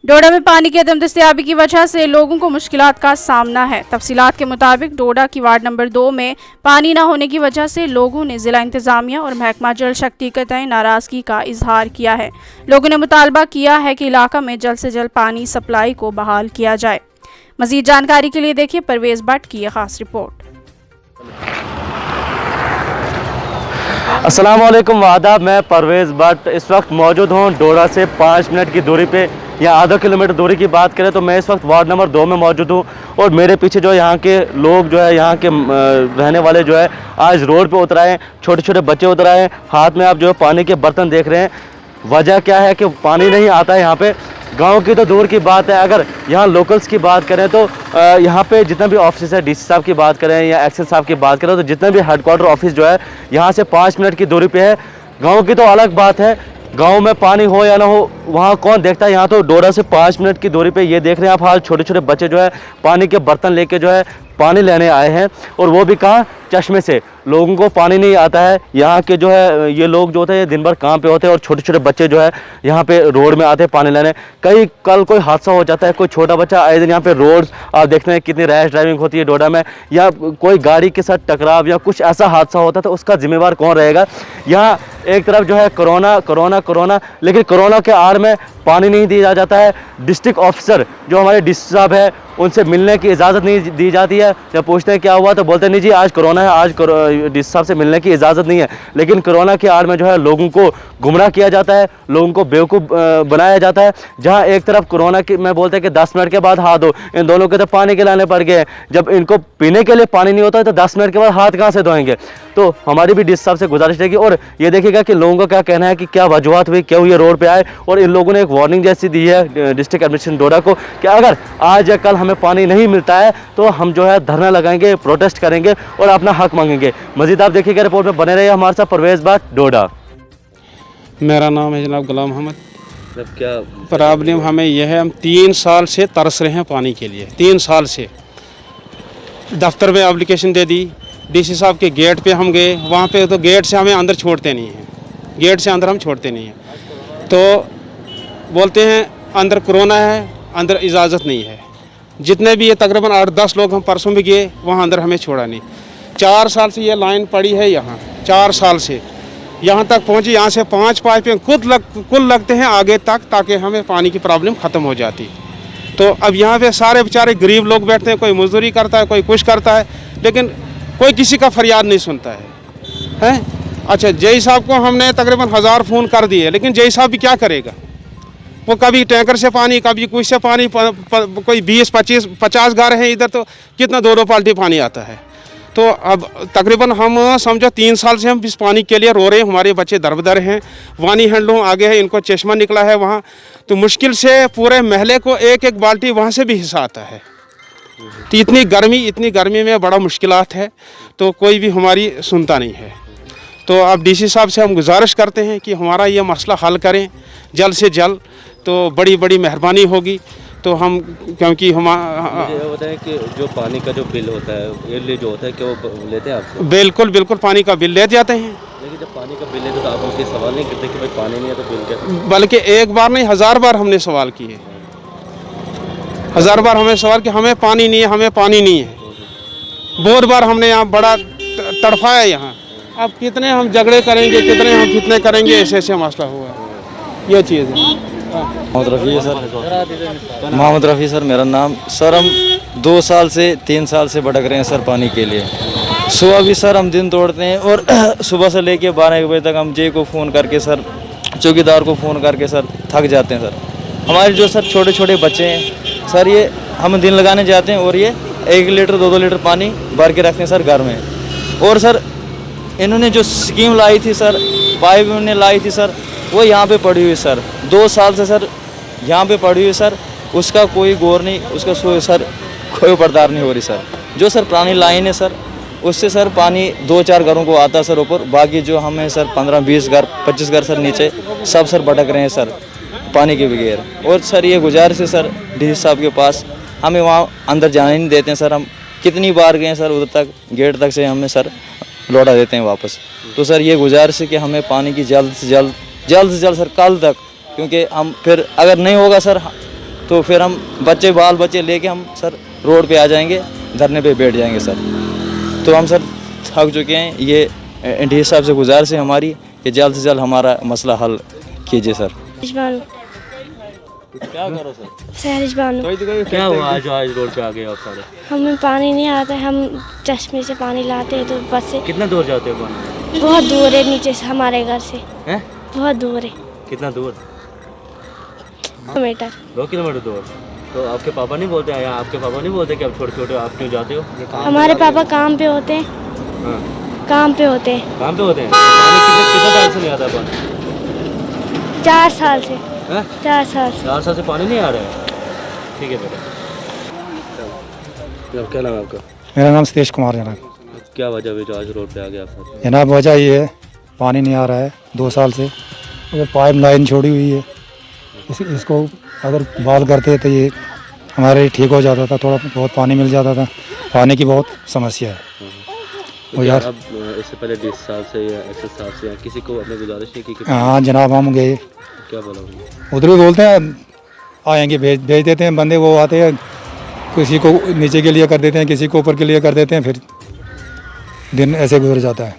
डोडा में पानी की अदम दस्तयाबी की वजह से लोगों को मुश्किलात का सामना है। तफसीलात के मुताबिक डोडा की वार्ड नंबर 2 में पानी न होने की वजह से लोगों ने जिला इंतजामिया और महकमा जल शक्ति के तय नाराजगी का इजहार किया है। लोगों ने मुतालबा किया है कि इलाका में जल्द से जल्द पानी सप्लाई को बहाल किया जाए। मजीद जानकारी के लिए देखिए परवेज भट्ट की यह खास रिपोर्ट। अस्सलाम वालेकुम वादाब, मैं परवेज़ भट्ट इस वक्त मौजूद हूँ डोडा से 5 मिनट की दूरी पे या आधा किलोमीटर दूरी की बात करें तो मैं इस वक्त वार्ड नंबर 2 में मौजूद हूँ। और मेरे पीछे जो यहाँ के लोग जो है, यहाँ के रहने वाले जो है, आज रोड पे उतर आए हैं। छोटे छोटे बच्चे उतर आए हैं, हाथ में आप जो है पानी के बर्तन देख रहे हैं। वजह क्या है कि पानी नहीं आता है यहाँ पे। गांव की तो दूर की बात है, अगर यहाँ लोकल्स की बात करें तो यहाँ पे जितना भी ऑफिस है, डीसी साहब की बात करें या एक्सेल साहब की बात करें तो जितना भी हेडक्वार्टर ऑफिस जो है यहाँ से 5 मिनट की दूरी पे है। गांव की तो अलग बात है, गांव में पानी हो या ना हो वहाँ कौन देखता है। यहाँ तो डोडा से 5 मिनट की दूरी पे ये देख रहे हैं आप हाल, छोटे छोटे बच्चे जो है पानी के बर्तन लेके जो है पानी लेने आए हैं। और वो भी कहाँ, चश्मे से। लोगों को पानी नहीं आता है। यहाँ के जो है ये लोग जो होते हैं दिन भर काम पे होते हैं और छोटे छोटे बच्चे जो है यहाँ पे रोड में आते हैं पानी लेने। कई कल कोई हादसा हो जाता है, कोई छोटा बच्चा आए दिन यहाँ पे रोड्स आप देखते हैं कितनी रैश ड्राइविंग होती है डोडा में, या कोई गाड़ी के साथ टकराव या कुछ ऐसा हादसा होता है तो उसका जिम्मेवार कौन रहेगा। यहाँ एक तरफ जो है कोरोना कोरोना कोरोना, लेकिन कोरोना के आड़ में पानी नहीं दिया जाता है। डिस्ट्रिक्ट ऑफिसर जो हमारे डीसी साहब है उनसे मिलने की इजाज़त नहीं दी जाती है। जब पूछते हैं क्या हुआ तो बोलते हैं नहीं जी आज कोरोना है, आज डीसी साहब से मिलने की इजाज़त नहीं है। लेकिन कोरोना के आड़ में जो है लोगों को गुमराह किया जाता है, लोगों को बेवकूफ़ बनाया जाता है। जहां एक तरफ कोरोना की में बोलते हैं कि 10 मिनट के बाद हाथ धो, इन दोनों के तो पानी के लाने पड़ गए। जब इनको पीने के लिए पानी नहीं होता है तो 10 मिनट के बाद हाथ कहाँ से धोएंगे। तो हमारी भी डीसी साहब से गुजारिश रहेगी। और ये देखिएगा कि लोगों का क्या कहना है कि क्या वजूहत हुई, क्यों ये रोड पे आए। और इन लोगों ने एक वार्निंग जैसी दी है डिस्ट्रिक्ट एडमिनिस्ट्रेशन डोडा को कि अगर आज या कल हमें पानी नहीं मिलता है तो हम जो है धरना लगाएंगे, प्रोटेस्ट करेंगे और अपना हक मांगेंगे। मजीद आप देखिएगा रिपोर्ट में बने रहिए हमारे साथ। परवेज़ भट्ट, डोडा। मेरा नाम है जनाब गुलाम अहमद। क्या प्रॉब्लम हमें यह है, हम 3 साल से तरस रहे हैं पानी के लिए। 3 साल से दफ्तर में एप्लीकेशन दे दी, डीसी साहब के गेट पे हम गए, वहाँ पे तो गेट से हमें अंदर छोड़ते नहीं हैं, गेट से अंदर हम छोड़ते नहीं हैं। तो बोलते हैं अंदर कोरोना है, अंदर इजाज़त नहीं है। जितने भी ये तकरीबन 8-10 लोग हम परसों भी गए, वहाँ अंदर हमें छोड़ा नहीं। 4 साल से ये लाइन पड़ी है यहाँ, 4 साल से यहाँ तक पहुँची। यहाँ से 5 पाइपें कुल लगते हैं आगे तक, ताकि हमें पानी की प्रॉब्लम ख़त्म हो जाती। तो अब यहाँ पे सारे बेचारे गरीब लोग बैठते हैं, कोई मजदूरी करता है, कोई कुछ करता है, लेकिन कोई किसी का फरियाद नहीं सुनता है। अच्छा, जय साहब को हमने तकरीबन 1000 फ़ोन कर दिए, लेकिन जय साहब भी क्या करेगा। वो कभी टैंकर से पानी, कभी कुछ से पानी, कोई 20-25-50 घर हैं इधर, तो कितना 2-2 बाल्टी पानी आता है। तो अब तकरीबन हम समझो 3 साल से हम इस पानी के लिए रो रहे हैं। हमारे बच्चे दरबदर हैं, वानी हैंडलूम आगे है, इनको चश्मा निकला है वहाँ। तो मुश्किल से पूरे महल्ले को एक बाल्टी वहाँ से भी हिस्सा आता है। तो इतनी गर्मी में बड़ा मुश्किलात है, तो कोई भी हमारी सुनता नहीं है। तो अब डीसी साहब से हम गुजारिश करते हैं कि हमारा ये मसला हल करें जल्द से जल्द, तो बड़ी मेहरबानी होगी। तो हम, क्योंकि हम ये होता है कि जो पानी का जो बिल होता है, ये जो होता है कि वो लेते हैं आपसे? बिल्कुल पानी का बिल ले जाते हैं। लेकिन जब पानी का बिल लेते तो आप उनसे सवाल नहीं करते कि भाई पानी नहीं है तो बिल कैसे? बल्कि एक बार नहीं, 1000 बार हमने सवाल किए, 1000 बार हमें सवाल कि हमें पानी नहीं है, हमें पानी नहीं है। बहुत बार हमने यहाँ बड़ा तड़फाया यहाँ। अब कितने हम झगड़े करेंगे, कितने हम फितने करेंगे, ऐसे मसला हुआ। ये चीज़ है। मोहम्मद रफ़ी सर मेरा नाम। सर हम 2 साल से 3 साल से भटक रहे हैं सर पानी के लिए। सुबह भी सर हम दिन तोड़ते हैं और सुबह से लेके 12 बजे तक हम जे को फ़ोन करके सर, चौकीदार को फ़ोन करके सर थक जाते हैं सर। हमारे जो सर छोटे छोटे बच्चे हैं सर, ये हम दिन लगाने जाते हैं और ये 1 लीटर 2-2 लीटर पानी भर के रखते हैं सर घर में। और सर इन्होंने जो स्कीम लाई थी सर, पाइप इन्होंने लाई थी सर, वो यहाँ पे पड़ी हुई सर 2 साल से सर यहाँ पे पड़ी हुई सर। उसका कोई गौर नहीं, उसका सर कोई बर्दाश्त नहीं हो रही सर। जो सर पुरानी लाइन है सर, उससे सर पानी 2-4 घरों को आता सर ऊपर, बाकी जो हमें सर 15-20 घर 25 घर सर नीचे सब सर भटक रहे हैं सर पानी के बगैर। और सर ये गुजारिश है सर डीसी साहब के पास, हमें वहाँ अंदर जाने नहीं देते हैं सर। हम कितनी बार गए सर, उधर तक गेट तक से हमें सर लौटा देते हैं वापस। तो सर ये गुजारिश है कि हमें पानी की जल्द से जल्द सर कल तक, क्योंकि हम फिर अगर नहीं होगा सर तो फिर हम बच्चे बाल बच्चे लेके हम सर रोड पे आ जाएंगे, धरने पे बैठ जाएंगे सर। तो हम सर थक चुके हैं। ये एनडीए साहब से गुजारिश है हमारी कि जल्द से जल्द हमारा मसला हल कीजिए सर। क्या करो सर? सहरिश बानू। क्या हुआ आज रोड पे आ गए आप सारे? हमें पानी नहीं आता है, हम चश्मे से पानी लाते हैं तो बस से कितना दूर जाते हो पानी? बहुत दूर है नीचे से हमारे घर से, हैं? बहुत दूर है, कितना दूर? मीटर। 2 किलोमीटर दूर। तो आपके पापा नहीं बोलते हैं, या आपके पापा नहीं बोलते कि आप छोटे छोटे आप क्यों जाते हो? हमारे पापा काम पे होते हैं, हाँ, काम पे होते हैं। काम पे होते हैं। पानी कितने टाइम से नहीं आता पानी? 4 साल से। हैं? 4 साल से। 4 साल से पानी नहीं आ रहा है। ठीक है बेटा। क्या नाम है आपका? मेरा नाम सतीश कुमार जनाब। क्या वजह हुई जो आज रोड पे आ गया आप? जनाब वजह ये है, पानी नहीं आ रहा है 2 साल से। अगर पाइप लाइन छोड़ी हुई है, इसको अगर बात करते तो ये हमारे लिए ठीक हो जाता था, थोड़ा बहुत पानी मिल जाता था। पानी की बहुत समस्या है। तो यार अब इससे पहले 20 साल से या 21 साल से या किसी को अपने गुजारिश नहीं की कि हाँ जनाब, हम गए, क्या बोला उन्होंने? उधर भी बोलते हैं आएंगे, भेज देते हैं बंदे, वो आते हैं, किसी को नीचे के लिए कर देते हैं, किसी को ऊपर के लिए कर देते हैं, फिर दिन ऐसे गुजर जाता है।